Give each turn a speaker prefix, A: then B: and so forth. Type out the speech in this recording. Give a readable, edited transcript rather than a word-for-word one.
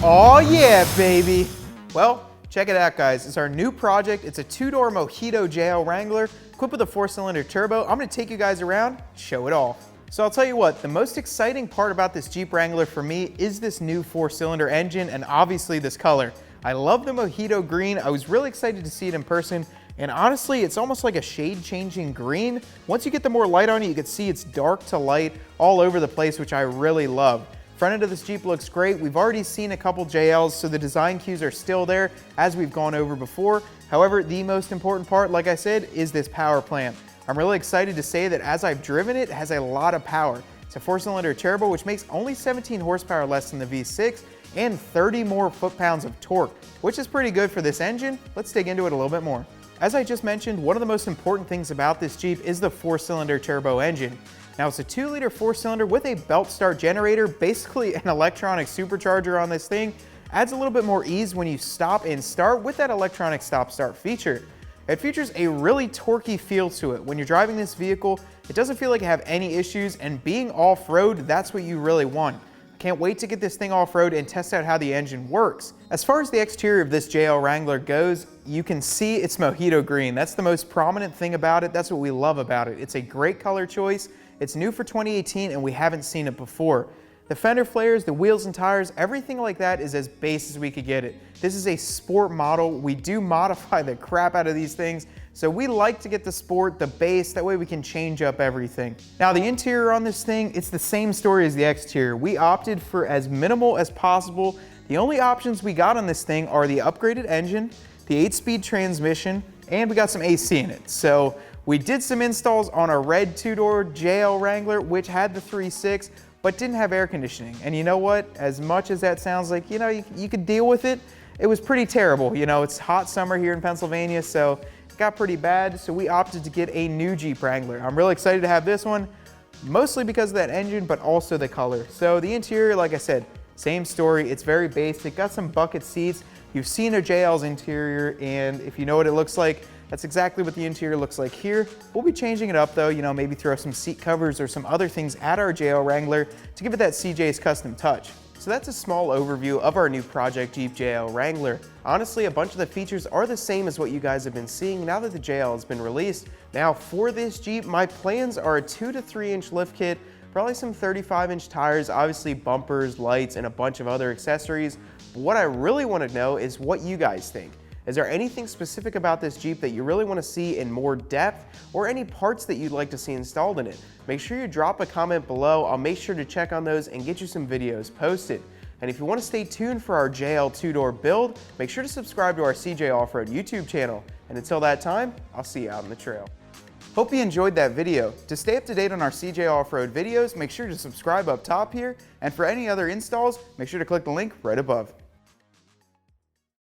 A: Oh yeah, baby. Well, check it out, guys. It's our new project. It's a two-door Mojito JL Wrangler equipped with a 4-cylinder turbo. I'm gonna take you guys around, show it off. So I'll tell you what, the most exciting part about this Jeep Wrangler for me is this new 4-cylinder engine and obviously this color. I love the Mojito Green. I was really excited to see it in person. And honestly, it's almost like a shade-changing green. Once you get the more light on it, you can see it's dark to light all over the place, which I really love. Front end of this Jeep looks great. We've already seen a couple JLs, so the design cues are still there as we've gone over before. However, the most important part, like I said, is this power plant. I'm really excited to say that as I've driven it, it has a lot of power. It's a 4-cylinder turbo, which makes only 17 horsepower less than the V6 and 30 more foot-pounds of torque, which is pretty good for this engine. Let's dig into it a little bit more. As I just mentioned, one of the most important things about this Jeep is the 4-cylinder turbo engine. Now it's a 2-liter 4-cylinder with a belt start generator, basically an electronic supercharger on this thing. Adds a little bit more ease when you stop and start with that electronic stop-start feature. It features a really torquey feel to it. When you're driving this vehicle, it doesn't feel like you have any issues, and being off-road, that's what you really want. Can't wait to get this thing off-road and test out how the engine works. As far as the exterior of this JL Wrangler goes, you can see it's Mojito Green. That's the most prominent thing about it. That's what we love about it. It's a great color choice. It's new for 2018 and we haven't seen it before. The fender flares, the wheels and tires, everything like that is as base as we could get it. This is a sport model. We do modify the crap out of these things, so we like to get the sport, the base, that way we can change up everything. Now the interior on this thing, it's the same story as the exterior. We opted for as minimal as possible. The only options we got on this thing are the upgraded engine, the 8-speed transmission, and we got some AC in it. So we did some installs on a red 2-door JL Wrangler, which had the 3.6, but didn't have air conditioning. And you know what? As much as that sounds like, you could deal with it, it was pretty terrible. It's hot summer here in Pennsylvania, so it got pretty bad. So we opted to get a new Jeep Wrangler. I'm really excited to have this one, mostly because of that engine, but also the color. So the interior, like I said, same story. It's very basic. Got some bucket seats. You've seen a JL's interior, and if you know what it looks like, that's exactly what the interior looks like here. We'll be changing it up though, maybe throw some seat covers or some other things at our JL Wrangler to give it that CJ's custom touch. So that's a small overview of our new project Jeep JL Wrangler. Honestly, a bunch of the features are the same as what you guys have been seeing now that the JL has been released. Now for this Jeep, my plans are a 2 to 3 inch lift kit, probably some 35-inch tires, obviously bumpers, lights, and a bunch of other accessories. But what I really want to know is what you guys think. Is there anything specific about this Jeep that you really want to see in more depth, or any parts that you'd like to see installed in it? Make sure you drop a comment below. I'll make sure to check on those and get you some videos posted. And if you want to stay tuned for our JL 2-door build, make sure to subscribe to our CJ Off-Road YouTube channel. And until that time, I'll see you out on the trail. Hope you enjoyed that video. To stay up to date on our CJ Off-Road videos, make sure to subscribe up top here. And for any other installs, make sure to click the link right above.